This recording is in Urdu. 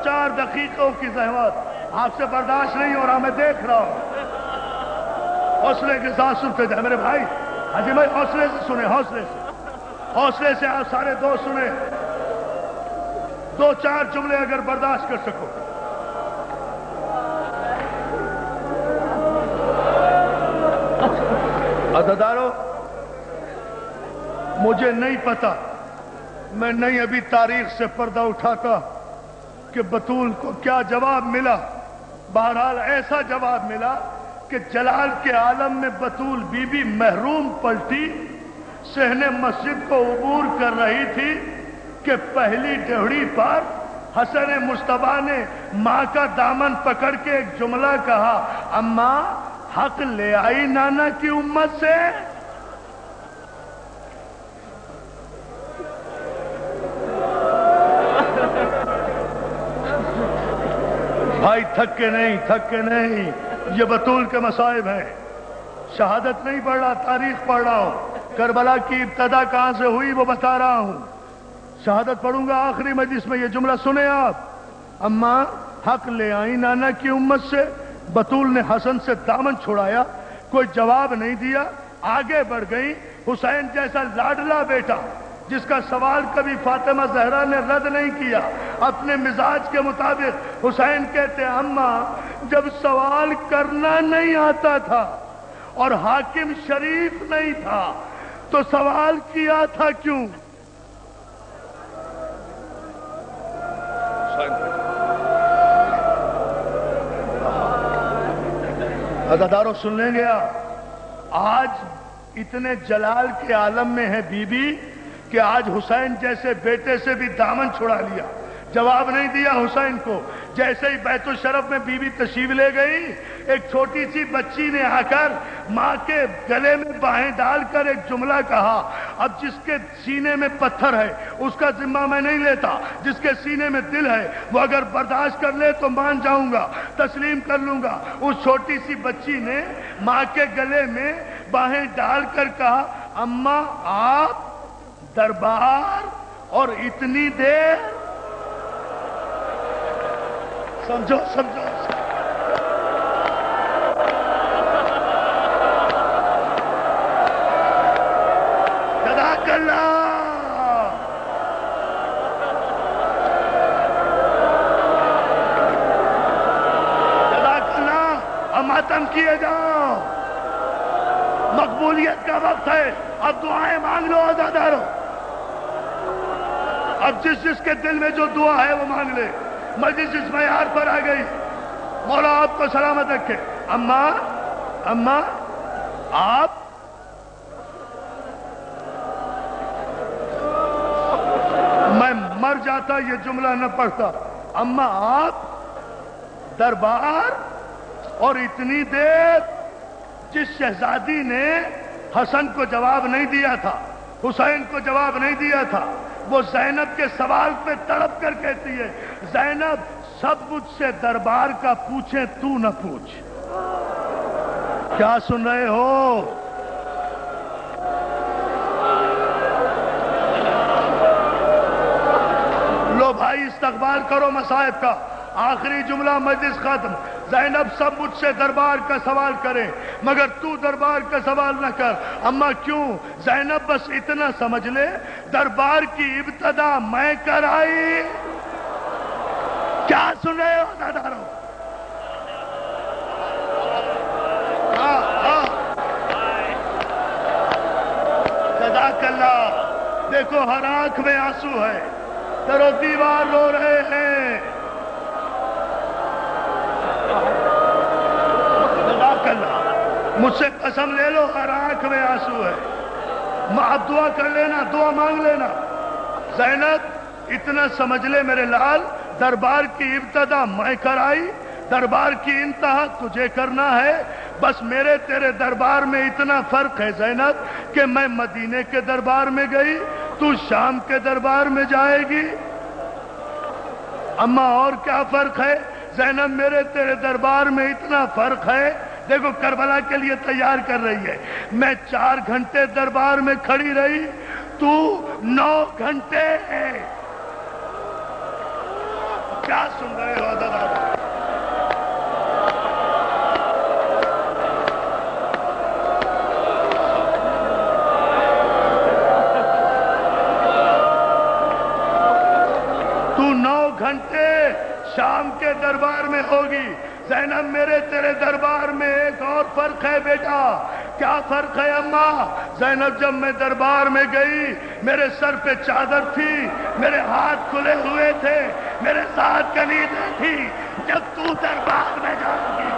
4 دقیقوں کی زحمت آپ سے برداشت نہیں ہو رہا، میں دیکھ رہا ہوں۔ حوصلے کے ساتھ سنتے جائیں میرے بھائی، حاجی بھائی حوصلے سے سنیں، حوصلے سے آپ سارے دوست سنیں، 2-4 جملے اگر برداشت کر سکو۔ عزادارو، مجھے نہیں پتا، میں نہیں ابھی تاریخ سے پردہ اٹھاتا کہ بطول کو کیا جواب ملا۔ بہرحال ایسا جواب ملا کہ جلال کے عالم میں بطول بی بی محروم پلٹی، صحن مسجد کو عبور کر رہی تھی کہ پہلی ڈیوڑی پر حسن مصطفیٰ نے ماں کا دامن پکڑ کے ایک جملہ کہا، اماں حق لے آئی نانا کی امت سے۔ بھائی تھک کے نہیں، یہ بطول کے مصائب ہیں۔ شہادت نہیں پڑھ رہا، تاریخ پڑھ رہا ہوں۔ کربلا کی ابتدا کہاں سے ہوئی وہ بتا رہا ہوں۔ شہادت پڑھوں گا آخری مجلس میں، یہ جملہ سنیں آپ، اماں حق لے آئی نانا کی امت سے۔ بطول نے حسن سے دامن چھڑایا، کوئی جواب نہیں دیا، آگے بڑھ گئی۔ حسین جیسا لاڈلا بیٹا جس کا سوال کبھی فاطمہ زہرا نے رد نہیں کیا، اپنے مزاج کے مطابق حسین کہتے ہیں، اماں جب سوال کرنا نہیں آتا تھا اور حاکم شریف نہیں تھا تو سوال کیا تھا کیوں؟ عزاداروں سن لیں گے آپ، آج اتنے جلال کے عالم میں ہے بی بی کہ آج حسین جیسے بیٹے سے بھی دامن چھڑا لیا، جواب نہیں دیا حسین کو۔ جیسے ہی بیت الشرف میں بی بی تشریف لے گئی، ایک چھوٹی سی بچی نے آ کر ماں کے گلے میں باہیں ڈال کر ایک جملہ کہا، اب جس کے سینے میں پتھر ہے اس کا ذمہ میں نہیں لیتا، جس کے سینے میں دل ہے وہ اگر برداشت کر لے تو مان جاؤں گا، تسلیم کر لوں گا۔ اس چھوٹی سی بچی نے ماں کے گلے میں باہیں ڈال کر کہا، اماں آپ دربار اور اتنی دیر، سمجھو جزاک اللہ، جزاک اللہ۔ اب ماتم کیے جاؤ، مقبولیت کا وقت ہے، اب دعائیں مانگ لو عزادارو، اب جس کے دل میں جو دعا ہے وہ مانگ لے۔ مجلس اس معیار پر آ گئی، مولا آپ کو سلامت رکھے۔ اماں آپ میں مر جاتا یہ جملہ نہ پڑھتا، اماں آپ دربار اور اتنی دیر۔ جس شہزادی نے حسن کو جواب نہیں دیا تھا، حسین کو جواب نہیں دیا تھا، وہ زینب کے سوال پہ تڑپ کر کہتی ہے، زینب سب مجھ سے دربار کا پوچھیں تو نہ پوچھ۔ کیا سن رہے ہو؟ لو بھائی استقبال کرو مصائب کا، آخری جملہ مجلس ختم۔ زینب سب مجھ سے دربار کا سوال کرے مگر تو دربار کا سوال نہ کر۔ اماں کیوں؟ زینب بس اتنا سمجھ لے، دربار کی ابتدا میں کرائی۔ کیا سن رہے ہو عزادارو؟ جزاک اللہ۔ دیکھو ہر آنکھ میں آنسو ہے، در و دیوار رو رہے ہیں۔ جزاک اللہ۔ مجھ سے قسم لے لو ہر آنکھ میں آنسو ہے۔ اب دعا کر لینا، دعا مانگ لینا۔ زینب اتنا سمجھ لے میرے لال، دربار کی ابتدا میں کرائی، دربار کی انتہا تجھے کرنا ہے۔ بس میرے تیرے دربار میں اتنا فرق ہے زینب کہ میں مدینے کے دربار میں گئی، تو شام کے دربار میں جائے گی۔ اماں اور کیا فرق ہے؟ زینب میرے تیرے دربار میں اتنا فرق ہے، دیکھو کربلا کے لیے تیار کر رہی ہے، میں 4 گھنٹے دربار میں کھڑی رہی، تو 9 گھنٹے ہے۔ کیا سن رہے ہو دادا؟ تو 9 گھنٹے شام کے دربار میں ہوگی زینب، میرے تیرے دربار میں ایک اور فرق ہے بیٹا۔ کیا فرق ہے اماں؟ زینب جب میں دربار میں گئی میرے سر پہ چادر تھی، میرے ہاتھ کھلے ہوئے تھے، میرے ساتھ کلیدیں تھی۔ جب تو دربار میں جاؤ گی